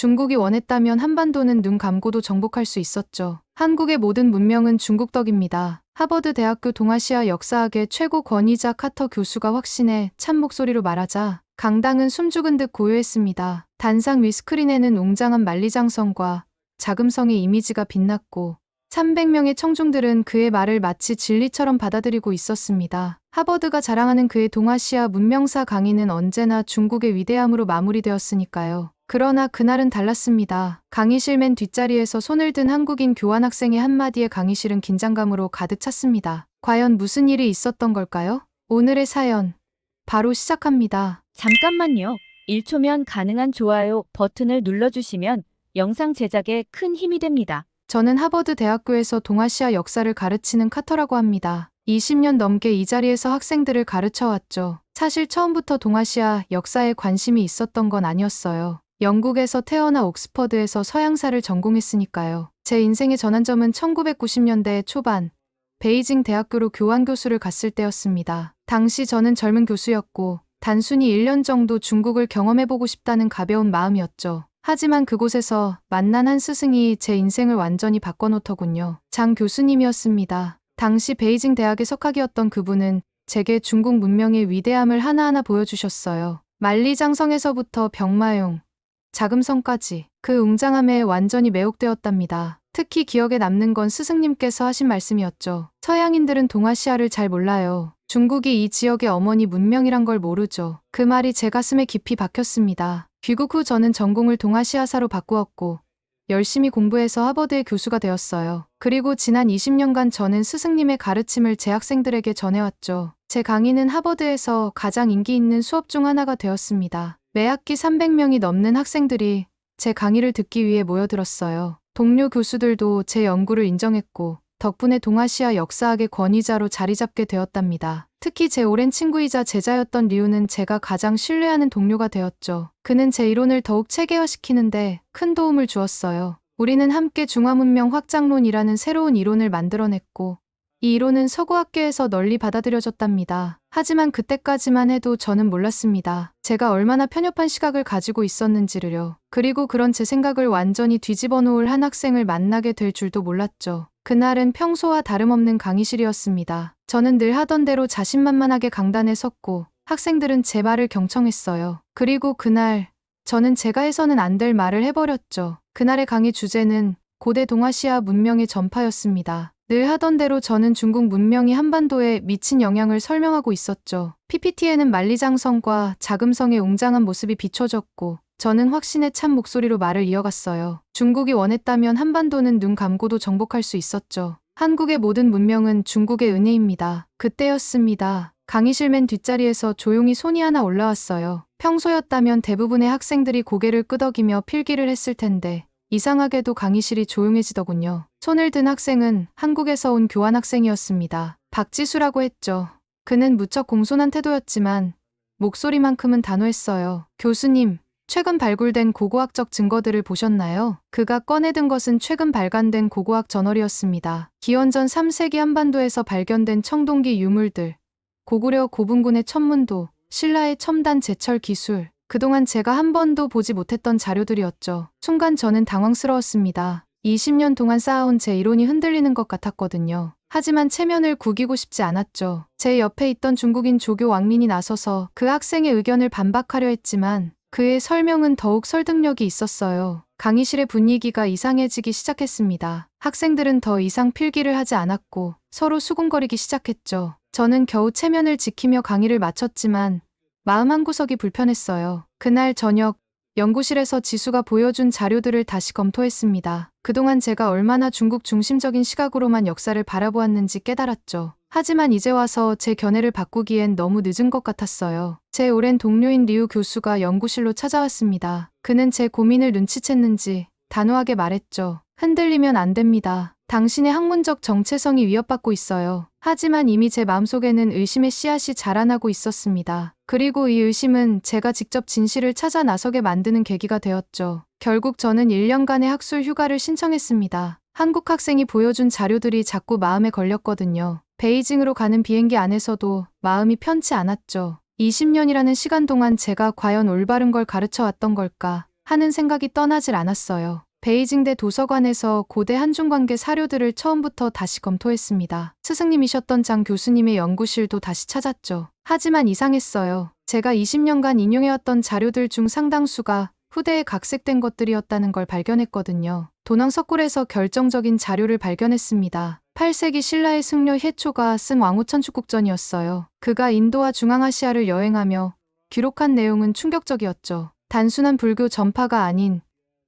중국이 원했다면 한반도는 눈 감고도 정복할 수 있었죠. 한국의 모든 문명은 중국 덕입니다. 하버드 대학교 동아시아 역사학의 최고 권위자 카터 교수가 확신에 찬 목소리로 말하자 강당은 숨죽은 듯 고요했습니다. 단상 위스크린에는 웅장한 만리장성과 자금성의 이미지가 빛났고 300명의 청중들은 그의 말을 마치 진리처럼 받아들이고 있었습니다. 하버드가 자랑하는 그의 동아시아 문명사 강의는 언제나 중국의 위대함으로 마무리되었으니까요. 그러나 그날은 달랐습니다. 강의실 맨 뒷자리에서 손을 든 한국인 교환학생의 한마디에 강의실은 긴장감으로 가득 찼습니다. 과연 무슨 일이 있었던 걸까요? 오늘의 사연 바로 시작합니다. 잠깐만요. 1초면 가능한 좋아요 버튼을 눌러주시면 영상 제작에 큰 힘이 됩니다. 저는 하버드 대학교에서 동아시아 역사를 가르치는 카터라고 합니다. 20년 넘게 이 자리에서 학생들을 가르쳐왔죠. 사실 처음부터 동아시아 역사에 관심이 있었던 건 아니었어요. 영국에서 태어나 옥스퍼드에서 서양사를 전공했으니까요. 제 인생의 전환점은 1990년대 초반 베이징 대학교로 교환교수를 갔을 때였습니다. 당시 저는 젊은 교수였고 단순히 1년 정도 중국을 경험해보고 싶다는 가벼운 마음이었죠. 하지만 그곳에서 만난 한 스승이 제 인생을 완전히 바꿔놓더군요. 장 교수님이었습니다. 당시 베이징 대학의 석학이었던 그분은 제게 중국 문명의 위대함을 하나하나 보여주셨어요. 만리장성에서부터 병마용, 자금성까지 그 웅장함에 완전히 매혹되었답니다. 특히 기억에 남는 건 스승님께서 하신 말씀이었죠. 서양인들은 동아시아를 잘 몰라요. 중국이 이 지역의 어머니 문명이란 걸 모르죠. 그 말이 제 가슴에 깊이 박혔습니다. 귀국 후 저는 전공을 동아시아사로 바꾸었고 열심히 공부해서 하버드의 교수가 되었어요. 그리고 지난 20년간 저는 스승님의 가르침을 제 학생들에게 전해왔죠. 제 강의는 하버드에서 가장 인기 있는 수업 중 하나가 되었습니다. 매 학기 300명이 넘는 학생들이 제 강의를 듣기 위해 모여들었어요. 동료 교수들도 제 연구를 인정했고 덕분에 동아시아 역사학의 권위자로 자리 잡게 되었답니다. 특히 제 오랜 친구이자 제자였던 리우는 제가 가장 신뢰하는 동료가 되었죠. 그는 제 이론을 더욱 체계화시키는데 큰 도움을 주었어요. 우리는 함께 중화문명 확장론이라는 새로운 이론을 만들어냈고 이 이론은 서구학계에서 널리 받아들여졌답니다. 하지만 그때까지만 해도 저는 몰랐습니다. 제가 얼마나 편협한 시각을 가지고 있었는지를요. 그리고 그런 제 생각을 완전히 뒤집어 놓을 한 학생을 만나게 될 줄도 몰랐죠. 그날은 평소와 다름없는 강의실이었습니다. 저는 늘 하던 대로 자신만만하게 강단에 섰고 학생들은 제 말을 경청했어요. 그리고 그날 저는 제가 해서는 안 될 말을 해버렸죠. 그날의 강의 주제는 고대 동아시아 문명의 전파였습니다. 늘 하던 대로 저는 중국 문명이 한반도에 미친 영향을 설명하고 있었죠. PPT에는 만리장성과 자금성의 웅장한 모습이 비춰졌고 저는 확신에 찬 목소리로 말을 이어갔어요. 중국이 원했다면 한반도는 눈 감고도 정복할 수 있었죠. 한국의 모든 문명은 중국의 은혜입니다. 그때였습니다. 강의실 맨 뒷자리에서 조용히 손이 하나 올라왔어요. 평소였다면 대부분의 학생들이 고개를 끄덕이며 필기를 했을 텐데 이상하게도 강의실이 조용해지더군요. 손을 든 학생은 한국에서 온 교환학생이었습니다. 박지수라고 했죠. 그는 무척 공손한 태도였지만 목소리만큼은 단호했어요. 교수님, 최근 발굴된 고고학적 증거들을 보셨나요? 그가 꺼내든 것은 최근 발간된 고고학 저널이었습니다. 기원전 3세기 한반도에서 발견된 청동기 유물들, 고구려 고분군의 천문도, 신라의 첨단 제철 기술, 그동안 제가 한 번도 보지 못했던 자료들이었죠. 순간 저는 당황스러웠습니다. 20년 동안 쌓아온 제 이론이 흔들리는 것 같았거든요. 하지만 체면을 구기고 싶지 않았죠. 제 옆에 있던 중국인 조교 왕민이 나서서 그 학생의 의견을 반박하려 했지만 그의 설명은 더욱 설득력이 있었어요. 강의실의 분위기가 이상해지기 시작했습니다. 학생들은 더 이상 필기를 하지 않았고 서로 수군거리기 시작했죠. 저는 겨우 체면을 지키며 강의를 마쳤지만 마음 한구석이 불편했어요. 그날 저녁 연구실에서 지수가 보여준 자료들을 다시 검토했습니다. 그동안 제가 얼마나 중국 중심적인 시각으로만 역사를 바라보았는지 깨달았죠. 하지만 이제 와서 제 견해를 바꾸기엔 너무 늦은 것 같았어요. 제 오랜 동료인 리우 교수가 연구실로 찾아왔습니다. 그는 제 고민을 눈치챘는지 단호하게 말했죠. 흔들리면 안 됩니다. 당신의 학문적 정체성이 위협받고 있어요. 하지만 이미 제 마음속에는 의심의 씨앗이 자라나고 있었습니다. 그리고 이 의심은 제가 직접 진실을 찾아 나서게 만드는 계기가 되었죠. 결국 저는 1년간의 학술 휴가를 신청했습니다. 한국 학생이 보여준 자료들이 자꾸 마음에 걸렸거든요. 베이징으로 가는 비행기 안에서도 마음이 편치 않았죠. 20년이라는 시간 동안 제가 과연 올바른 걸 가르쳐 왔던 걸까? 하는 생각이 떠나질 않았어요. 베이징대 도서관에서 고대 한중관계 사료들을 처음부터 다시 검토했습니다. 스승님이셨던 장 교수님의 연구실도 다시 찾았죠. 하지만 이상했어요. 제가 20년간 인용해왔던 자료들 중 상당수가 후대에 각색된 것들이었다는 걸 발견했거든요. 도낭석굴에서 결정적인 자료를 발견했습니다. 8세기 신라의 승려 해초가 쓴 왕후천축국전이었어요. 그가 인도와 중앙아시아를 여행하며 기록한 내용은 충격적이었죠. 단순한 불교 전파가 아닌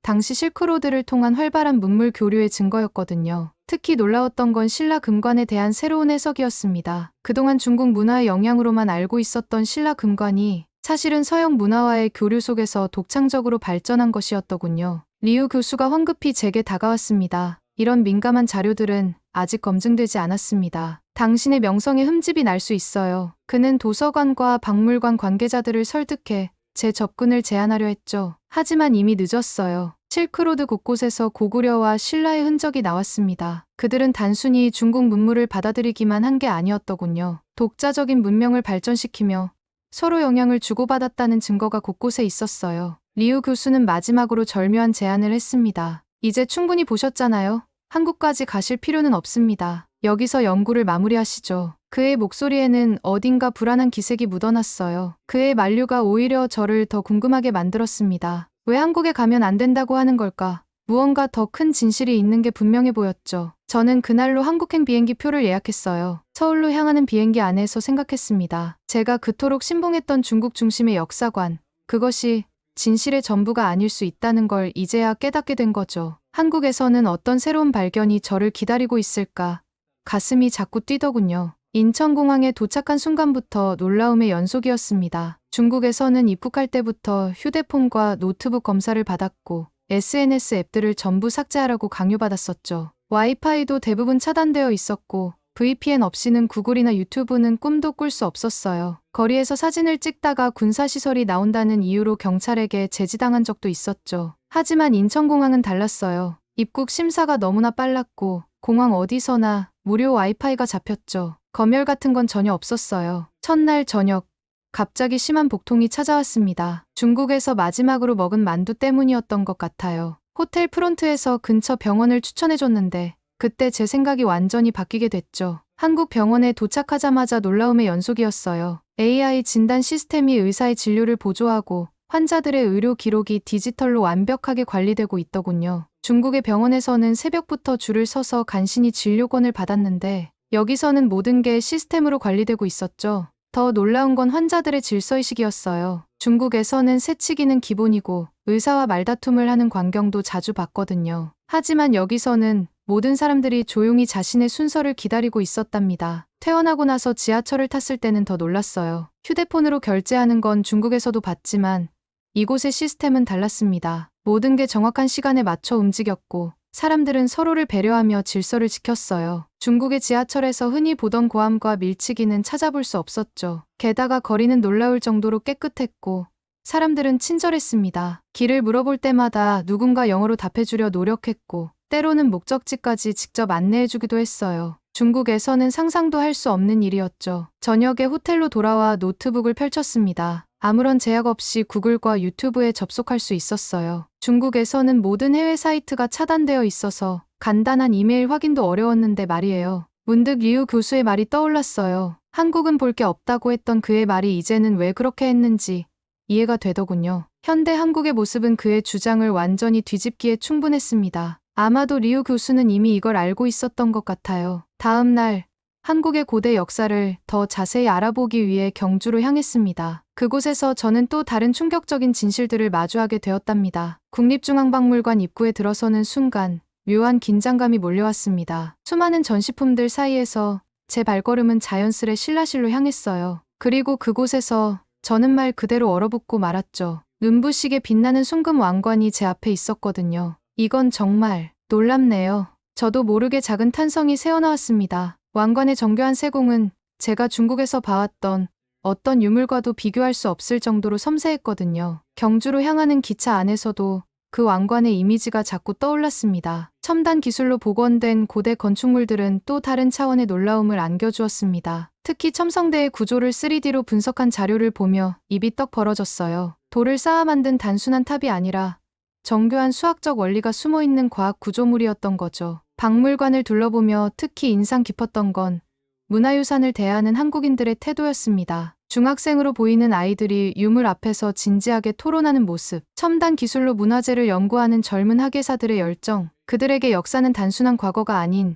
당시 실크로드를 통한 활발한 문물 교류의 증거였거든요. 특히 놀라웠던 건 신라 금관에 대한 새로운 해석이었습니다. 그동안 중국 문화의 영향으로만 알고 있었던 신라 금관이 사실은 서양 문화와의 교류 속에서 독창적으로 발전한 것이었더군요. 리우 교수가 황급히 제게 다가왔습니다. 이런 민감한 자료들은 아직 검증되지 않았습니다. 당신의 명성에 흠집이 날 수 있어요. 그는 도서관과 박물관 관계자들을 설득해 제 접근을 제한하려 했죠. 하지만 이미 늦었어요. 실크로드 곳곳에서 고구려와 신라의 흔적이 나왔습니다. 그들은 단순히 중국 문물을 받아들이기만 한 게 아니었더군요. 독자적인 문명을 발전시키며 서로 영향을 주고받았다는 증거가 곳곳에 있었어요. 리우 교수는 마지막으로 절묘한 제안을 했습니다. 이제 충분히 보셨잖아요. 한국까지 가실 필요는 없습니다. 여기서 연구를 마무리하시죠. 그의 목소리에는 어딘가 불안한 기색이 묻어났어요. 그의 만류가 오히려 저를 더 궁금하게 만들었습니다. 왜 한국에 가면 안 된다고 하는 걸까? 무언가 더 큰 진실이 있는 게 분명해 보였죠. 저는 그날로 한국행 비행기 표를 예약했어요. 서울로 향하는 비행기 안에서 생각했습니다. 제가 그토록 신봉했던 중국 중심의 역사관, 그것이 진실의 전부가 아닐 수 있다는 걸 이제야 깨닫게 된 거죠. 한국에서는 어떤 새로운 발견이 저를 기다리고 있을까? 가슴이 자꾸 뛰더군요. 인천공항에 도착한 순간부터 놀라움의 연속이었습니다. 중국에서는 입국할 때부터 휴대폰과 노트북 검사를 받았고 SNS 앱들을 전부 삭제하라고 강요받았었죠. 와이파이도 대부분 차단되어 있었고 VPN 없이는 구글이나 유튜브는 꿈도 꿀 수 없었어요. 거리에서 사진을 찍다가 군사시설이 나온다는 이유로 경찰에게 제지당한 적도 있었죠. 하지만 인천공항은 달랐어요. 입국 심사가 너무나 빨랐고 공항 어디서나 무료 와이파이가 잡혔죠. 검열 같은 건 전혀 없었어요. 첫날 저녁, 갑자기 심한 복통이 찾아왔습니다. 중국에서 마지막으로 먹은 만두 때문이었던 것 같아요. 호텔 프론트에서 근처 병원을 추천해줬는데 그때 제 생각이 완전히 바뀌게 됐죠. 한국 병원에 도착하자마자 놀라움의 연속이었어요. AI 진단 시스템이 의사의 진료를 보조하고 환자들의 의료 기록이 디지털로 완벽하게 관리되고 있더군요. 중국의 병원에서는 새벽부터 줄을 서서 간신히 진료권을 받았는데 여기서는 모든 게 시스템으로 관리되고 있었죠. 더 놀라운 건 환자들의 질서의식이었어요. 중국에서는 새치기는 기본이고 의사와 말다툼을 하는 광경도 자주 봤거든요. 하지만 여기서는 모든 사람들이 조용히 자신의 순서를 기다리고 있었답니다. 퇴원하고 나서 지하철을 탔을 때는 더 놀랐어요. 휴대폰으로 결제하는 건 중국에서도 봤지만 이곳의 시스템은 달랐습니다. 모든 게 정확한 시간에 맞춰 움직였고 사람들은 서로를 배려하며 질서를 지켰어요. 중국의 지하철에서 흔히 보던 고함과 밀치기는 찾아볼 수 없었죠. 게다가 거리는 놀라울 정도로 깨끗했고 사람들은 친절했습니다. 길을 물어볼 때마다 누군가 영어로 답해주려 노력했고 때로는 목적지까지 직접 안내해주기도 했어요. 중국에서는 상상도 할 수 없는 일이었죠. 저녁에 호텔로 돌아와 노트북을 펼쳤습니다. 아무런 제약 없이 구글과 유튜브에 접속할 수 있었어요. 중국에서는 모든 해외 사이트가 차단되어 있어서 간단한 이메일 확인도 어려웠는데 말이에요. 문득 리우 교수의 말이 떠올랐어요. 한국은 볼 게 없다고 했던 그의 말이 이제는 왜 그렇게 했는지 이해가 되더군요. 현대 한국의 모습은 그의 주장을 완전히 뒤집기에 충분했습니다. 아마도 리우 교수는 이미 이걸 알고 있었던 것 같아요. 다음 날 한국의 고대 역사를 더 자세히 알아보기 위해 경주로 향했습니다. 그곳에서 저는 또 다른 충격적인 진실들을 마주하게 되었답니다. 국립중앙박물관 입구에 들어서는 순간 묘한 긴장감이 몰려왔습니다. 수많은 전시품들 사이에서 제 발걸음은 자연스레 신라실로 향했어요. 그리고 그곳에서 저는 말 그대로 얼어붙고 말았죠. 눈부시게 빛나는 순금 왕관이 제 앞에 있었거든요. 이건 정말 놀랍네요. 저도 모르게 작은 탄성이 새어나왔습니다. 왕관의 정교한 세공은 제가 중국에서 봐왔던 어떤 유물과도 비교할 수 없을 정도로 섬세했거든요. 경주로 향하는 기차 안에서도 그 왕관의 이미지가 자꾸 떠올랐습니다. 첨단 기술로 복원된 고대 건축물들은 또 다른 차원의 놀라움을 안겨주었습니다. 특히 첨성대의 구조를 3D로 분석한 자료를 보며 입이 떡 벌어졌어요. 돌을 쌓아 만든 단순한 탑이 아니라 정교한 수학적 원리가 숨어있는 과학 구조물이었던 거죠. 박물관을 둘러보며 특히 인상 깊었던 건 문화유산을 대하는 한국인들의 태도였습니다. 중학생으로 보이는 아이들이 유물 앞에서 진지하게 토론하는 모습, 첨단 기술로 문화재를 연구하는 젊은 학예사들의 열정, 그들에게 역사는 단순한 과거가 아닌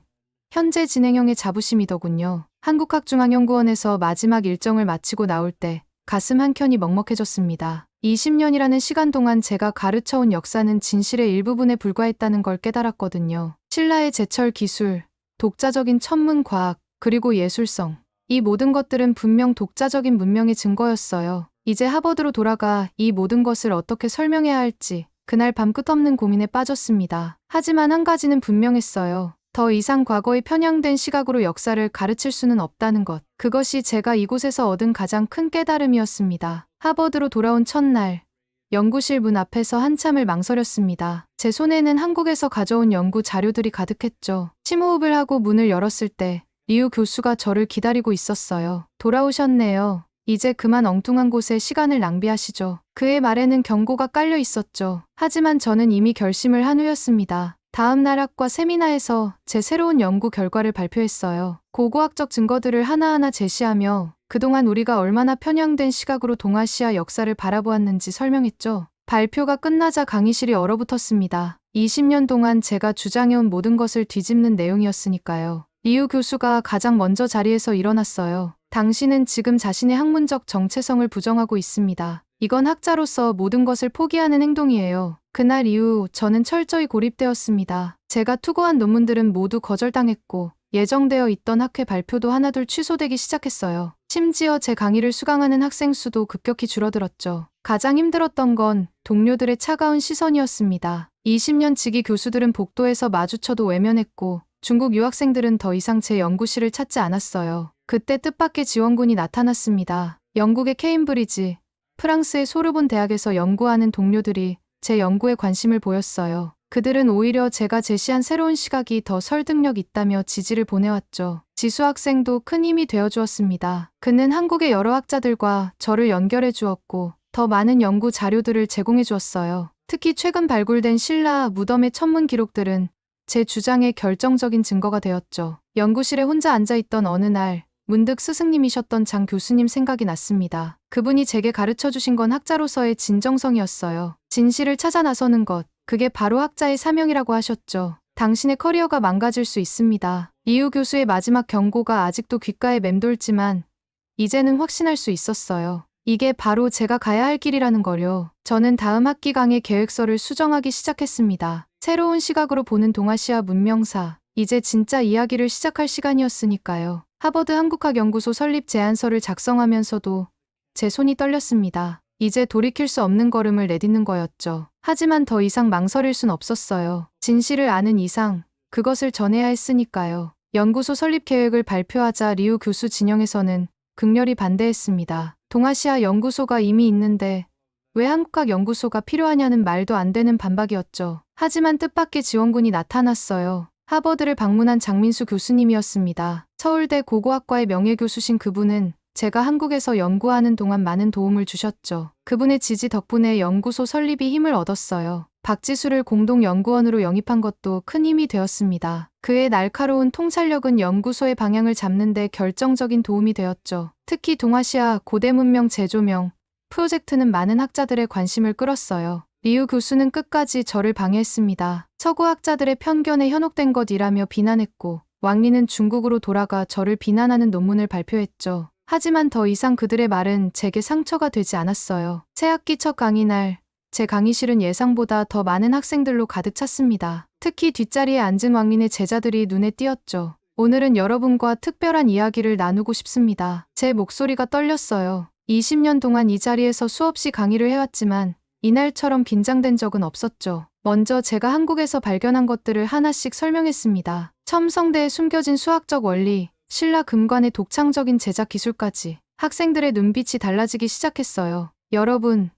현재 진행형의 자부심이더군요. 한국학중앙연구원에서 마지막 일정을 마치고 나올 때 가슴 한켠이 먹먹해졌습니다. 20년이라는 시간 동안 제가 가르쳐온 역사는 진실의 일부분에 불과했다는 걸 깨달았거든요. 신라의 제철 기술, 독자적인 천문 과학, 그리고 예술성. 이 모든 것들은 분명 독자적인 문명의 증거였어요. 이제 하버드로 돌아가 이 모든 것을 어떻게 설명해야 할지 그날 밤 끝없는 고민에 빠졌습니다. 하지만 한 가지는 분명했어요. 더 이상 과거의 편향된 시각으로 역사를 가르칠 수는 없다는 것. 그것이 제가 이곳에서 얻은 가장 큰 깨달음이었습니다. 하버드로 돌아온 첫날, 연구실 문 앞에서 한참을 망설였습니다. 제 손에는 한국에서 가져온 연구 자료들이 가득했죠. 심호흡을 하고 문을 열었을 때 리우 교수가 저를 기다리고 있었어요. 돌아오셨네요. 이제 그만 엉뚱한 곳에 시간을 낭비하시죠. 그의 말에는 경고가 깔려 있었죠. 하지만 저는 이미 결심을 한 후였습니다. 다음 날 학과 세미나에서 제 새로운 연구 결과를 발표했어요. 고고학적 증거들을 하나하나 제시하며 그동안 우리가 얼마나 편향된 시각으로 동아시아 역사를 바라보았는지 설명했죠. 발표가 끝나자 강의실이 얼어붙었습니다. 20년 동안 제가 주장해온 모든 것을 뒤집는 내용이었으니까요. 리우 교수가 가장 먼저 자리에서 일어났어요. 당신은 지금 자신의 학문적 정체성을 부정하고 있습니다. 이건 학자로서 모든 것을 포기하는 행동이에요. 그날 이후 저는 철저히 고립되었습니다. 제가 투고한 논문들은 모두 거절당했고 예정되어 있던 학회 발표도 하나둘 취소되기 시작했어요. 심지어 제 강의를 수강하는 학생 수도 급격히 줄어들었죠. 가장 힘들었던 건 동료들의 차가운 시선이었습니다. 20년 지기 교수들은 복도에서 마주쳐도 외면했고 중국 유학생들은 더 이상 제 연구실을 찾지 않았어요. 그때 뜻밖의 지원군이 나타났습니다. 영국의 케임브리지, 프랑스의 소르본 대학에서 연구하는 동료들이 제 연구에 관심을 보였어요. 그들은 오히려 제가 제시한 새로운 시각이 더 설득력 있다며 지지를 보내왔죠. 지수 학생도 큰 힘이 되어주었습니다. 그는 한국의 여러 학자들과 저를 연결해 주었고 더 많은 연구 자료들을 제공해 주었어요. 특히 최근 발굴된 신라 무덤의 천문 기록들은 제 주장의 결정적인 증거가 되었죠. 연구실에 혼자 앉아있던 어느 날 문득 스승님이셨던 장 교수님 생각이 났습니다. 그분이 제게 가르쳐주신 건 학자로서의 진정성이었어요. 진실을 찾아 나서는 것, 그게 바로 학자의 사명이라고 하셨죠. 당신의 커리어가 망가질 수 있습니다. 리우 교수의 마지막 경고가 아직도 귓가에 맴돌지만 이제는 확신할 수 있었어요. 이게 바로 제가 가야 할 길이라는 거요. 저는 다음 학기 강의 계획서를 수정하기 시작했습니다. 새로운 시각으로 보는 동아시아 문명사, 이제 진짜 이야기를 시작할 시간이었으니까요. 하버드 한국학연구소 설립 제안서를 작성하면서도 제 손이 떨렸습니다. 이제 돌이킬 수 없는 걸음을 내딛는 거였죠. 하지만 더 이상 망설일 순 없었어요. 진실을 아는 이상 그것을 전해야 했으니까요. 연구소 설립 계획을 발표하자 리우 교수 진영에서는 극렬히 반대했습니다. 동아시아 연구소가 이미 있는데 왜 한국학연구소가 필요하냐는 말도 안 되는 반박이었죠. 하지만 뜻밖의 지원군이 나타났어요. 하버드를 방문한 장민수 교수님이었습니다. 서울대 고고학과의 명예교수신 그분은 제가 한국에서 연구하는 동안 많은 도움을 주셨죠. 그분의 지지 덕분에 연구소 설립이 힘을 얻었어요. 박지수를 공동연구원으로 영입한 것도 큰 힘이 되었습니다. 그의 날카로운 통찰력은 연구소의 방향을 잡는 데 결정적인 도움이 되었죠. 특히 동아시아 고대 문명 재조명 프로젝트는 많은 학자들의 관심을 끌었어요. 리우 교수는 끝까지 저를 방해했습니다. 서구 학자들의 편견에 현혹된 것이라며 비난했고 왕리는 중국으로 돌아가 저를 비난하는 논문을 발표했죠. 하지만 더 이상 그들의 말은 제게 상처가 되지 않았어요. 새학기 첫 강의 날, 제 강의실은 예상보다 더 많은 학생들로 가득 찼습니다. 특히 뒷자리에 앉은 왕린의 제자들이 눈에 띄었죠. 오늘은 여러분과 특별한 이야기를 나누고 싶습니다. 제 목소리가 떨렸어요. 20년 동안 이 자리에서 수없이 강의를 해왔지만 이날처럼 긴장된 적은 없었죠. 먼저 제가 한국에서 발견한 것들을 하나씩 설명했습니다. 첨성대에 숨겨진 수학적 원리, 신라 금관의 독창적인 제작 기술까지 학생들의 눈빛이 달라지기 시작했어요. 여러분,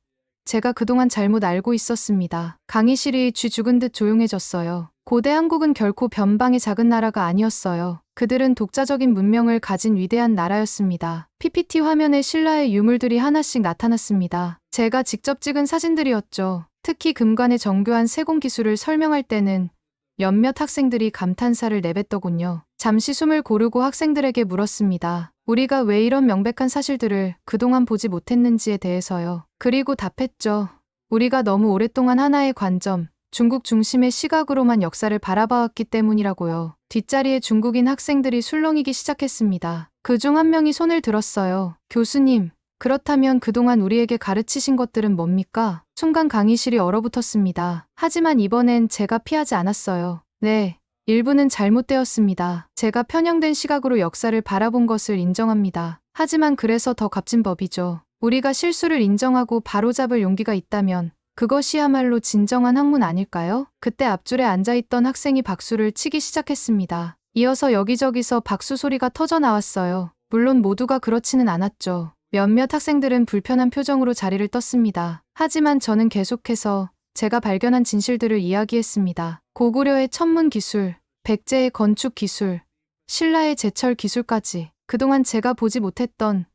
제가 그동안 잘못 알고 있었습니다. 강의실이 쥐 죽은 듯 조용해졌어요. 고대 한국은 결코 변방의 작은 나라가 아니었어요. 그들은 독자적인 문명을 가진 위대한 나라였습니다. PPT 화면에 신라의 유물들이 하나씩 나타났습니다. 제가 직접 찍은 사진들이었죠. 특히 금관의 정교한 세공 기술을 설명할 때는 몇몇 학생들이 감탄사를 내뱉더군요. 잠시 숨을 고르고 학생들에게 물었습니다. 우리가 왜 이런 명백한 사실들을 그동안 보지 못했는지에 대해서요. 그리고 답했죠. 우리가 너무 오랫동안 하나의 관점, 중국 중심의 시각으로만 역사를 바라봐왔기 때문이라고요. 뒷자리에 중국인 학생들이 술렁이기 시작했습니다. 그중 한 명이 손을 들었어요. 교수님, 그렇다면 그동안 우리에게 가르치신 것들은 뭡니까? 순간 강의실이 얼어붙었습니다. 하지만 이번엔 제가 피하지 않았어요. 네, 일부는 잘못되었습니다. 제가 편향된 시각으로 역사를 바라본 것을 인정합니다. 하지만 그래서 더 값진 법이죠. 우리가 실수를 인정하고 바로잡을 용기가 있다면 그것이야말로 진정한 학문 아닐까요? 그때 앞줄에 앉아있던 학생이 박수를 치기 시작했습니다. 이어서 여기저기서 박수 소리가 터져 나왔어요. 물론 모두가 그렇지는 않았죠. 몇몇 학생들은 불편한 표정으로 자리를 떴습니다. 하지만 저는 계속해서 제가 발견한 진실들을 이야기했습니다. 고구려의 천문 기술, 백제의 건축 기술, 신라의 제철 기술까지 그동안 제가 보지 못했던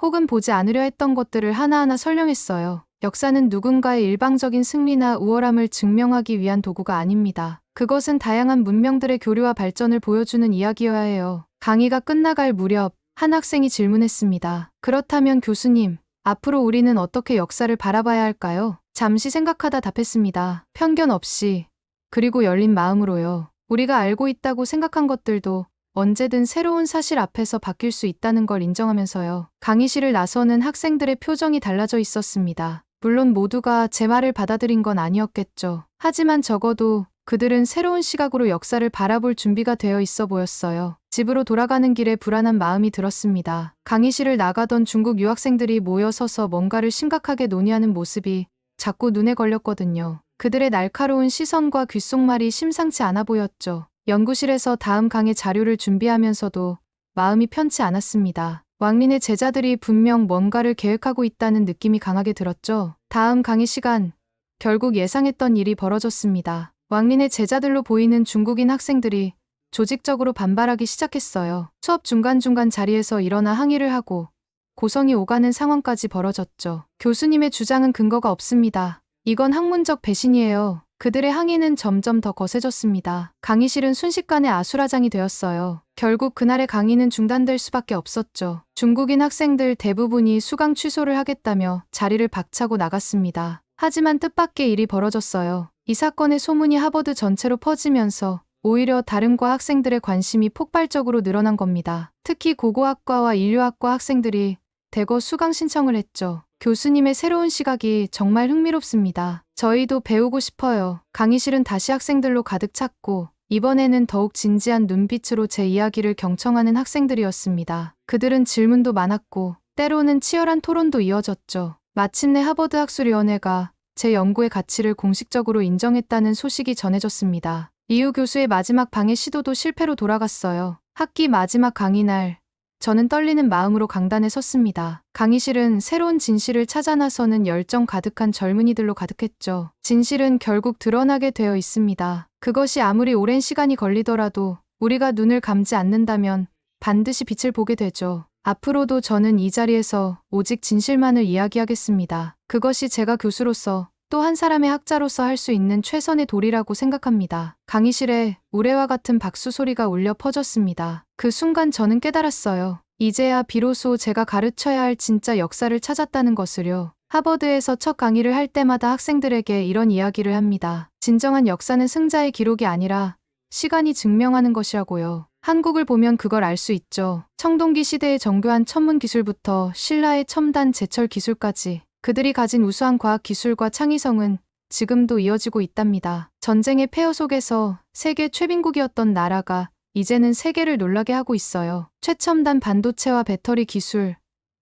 혹은 보지 않으려 했던 것들을 하나하나 설명했어요. 역사는 누군가의 일방적인 승리나 우월함을 증명하기 위한 도구가 아닙니다. 그것은 다양한 문명들의 교류와 발전을 보여주는 이야기여야 해요. 강의가 끝나갈 무렵 한 학생이 질문했습니다. 그렇다면 교수님, 앞으로 우리는 어떻게 역사를 바라봐야 할까요? 잠시 생각하다 답했습니다. 편견 없이, 그리고 열린 마음으로요. 우리가 알고 있다고 생각한 것들도 언제든 새로운 사실 앞에서 바뀔 수 있다는 걸 인정하면서요. 강의실을 나서는 학생들의 표정이 달라져 있었습니다. 물론 모두가 제 말을 받아들인 건 아니었겠죠. 하지만 적어도 그들은 새로운 시각으로 역사를 바라볼 준비가 되어 있어 보였어요. 집으로 돌아가는 길에 불안한 마음이 들었습니다. 강의실을 나가던 중국 유학생들이 모여 서서 뭔가를 심각하게 논의하는 모습이 자꾸 눈에 걸렸거든요. 그들의 날카로운 시선과 귓속말이 심상치 않아 보였죠. 연구실에서 다음 강의 자료를 준비하면서도 마음이 편치 않았습니다. 왕린의 제자들이 분명 뭔가를 계획하고 있다는 느낌이 강하게 들었죠. 다음 강의 시간, 결국 예상했던 일이 벌어졌습니다. 왕린의 제자들로 보이는 중국인 학생들이 조직적으로 반발하기 시작했어요. 수업 중간중간 자리에서 일어나 항의를 하고 고성이 오가는 상황까지 벌어졌죠. 교수님의 주장은 근거가 없습니다. 이건 학문적 배신이에요. 그들의 항의는 점점 더 거세졌습니다. 강의실은 순식간에 아수라장이 되었어요. 결국 그날의 강의는 중단될 수밖에 없었죠. 중국인 학생들 대부분이 수강 취소를 하겠다며 자리를 박차고 나갔습니다. 하지만 뜻밖의 일이 벌어졌어요. 이 사건의 소문이 하버드 전체로 퍼지면서 오히려 다른 과 학생들의 관심이 폭발적으로 늘어난 겁니다. 특히 고고학과와 인류학과 학생들이 대거 수강 신청을 했죠. 교수님의 새로운 시각이 정말 흥미롭습니다. 저희도 배우고 싶어요. 강의실은 다시 학생들로 가득 찼고 이번에는 더욱 진지한 눈빛으로 제 이야기를 경청하는 학생들이었습니다. 그들은 질문도 많았고 때로는 치열한 토론도 이어졌죠. 마침내 하버드 학술위원회가 제 연구의 가치를 공식적으로 인정했다는 소식이 전해졌습니다. 리우 교수의 마지막 방해 시도도 실패로 돌아갔어요. 학기 마지막 강의 날, 저는 떨리는 마음으로 강단에 섰습니다. 강의실은 새로운 진실을 찾아 나서는 열정 가득한 젊은이들로 가득했죠. 진실은 결국 드러나게 되어 있습니다. 그것이 아무리 오랜 시간이 걸리더라도 우리가 눈을 감지 않는다면 반드시 빛을 보게 되죠. 앞으로도 저는 이 자리에서 오직 진실만을 이야기하겠습니다. 그것이 제가 교수로서 또 한 사람의 학자로서 할 수 있는 최선의 도리라고 생각합니다. 강의실에 우레와 같은 박수 소리가 울려 퍼졌습니다. 그 순간 저는 깨달았어요. 이제야 비로소 제가 가르쳐야 할 진짜 역사를 찾았다는 것을요. 하버드에서 첫 강의를 할 때마다 학생들에게 이런 이야기를 합니다. 진정한 역사는 승자의 기록이 아니라 시간이 증명하는 것이라고요. 한국을 보면 그걸 알 수 있죠. 청동기 시대의 정교한 천문 기술부터 신라의 첨단 제철 기술까지 그들이 가진 우수한 과학 기술과 창의성은 지금도 이어지고 있답니다. 전쟁의 폐허 속에서 세계 최빈국이었던 나라가 이제는 세계를 놀라게 하고 있어요. 최첨단 반도체와 배터리 기술,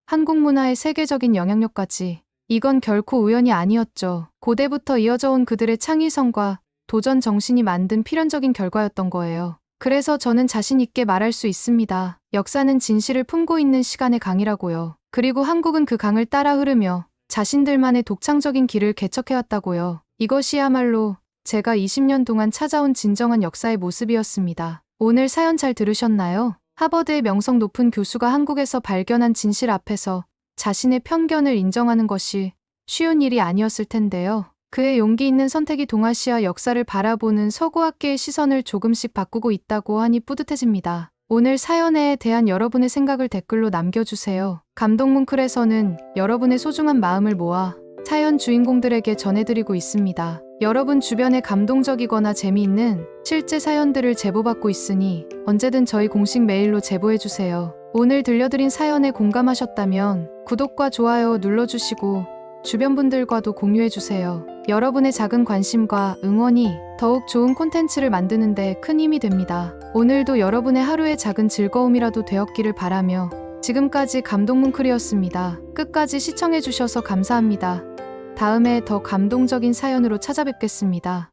한국 문화의 세계적인 영향력까지. 이건 결코 우연이 아니었죠. 고대부터 이어져 온 그들의 창의성과 도전 정신이 만든 필연적인 결과였던 거예요. 그래서 저는 자신 있게 말할 수 있습니다. 역사는 진실을 품고 있는 시간의 강이라고요. 그리고 한국은 그 강을 따라 흐르며 자신들만의 독창적인 길을 개척해왔다고요. 이것이야말로 제가 20년 동안 찾아온 진정한 역사의 모습이었습니다. 오늘 사연 잘 들으셨나요? 하버드의 명성 높은 교수가 한국에서 발견한 진실 앞에서 자신의 편견을 인정하는 것이 쉬운 일이 아니었을 텐데요. 그의 용기 있는 선택이 동아시아 역사를 바라보는 서구학계의 시선을 조금씩 바꾸고 있다고 하니 뿌듯해집니다. 오늘 사연에 대한 여러분의 생각을 댓글로 남겨주세요. 감동뭉클에서는 여러분의 소중한 마음을 모아 사연 주인공들에게 전해드리고 있습니다. 여러분 주변에 감동적이거나 재미있는 실제 사연들을 제보받고 있으니 언제든 저희 공식 메일로 제보해주세요. 오늘 들려드린 사연에 공감하셨다면 구독과 좋아요 눌러주시고 주변 분들과도 공유해주세요. 여러분의 작은 관심과 응원이 더욱 좋은 콘텐츠를 만드는 데 큰 힘이 됩니다. 오늘도 여러분의 하루의 작은 즐거움이라도 되었기를 바라며 지금까지 감동뭉클이었습니다. 끝까지 시청해주셔서 감사합니다. 다음에 더 감동적인 사연으로 찾아뵙겠습니다.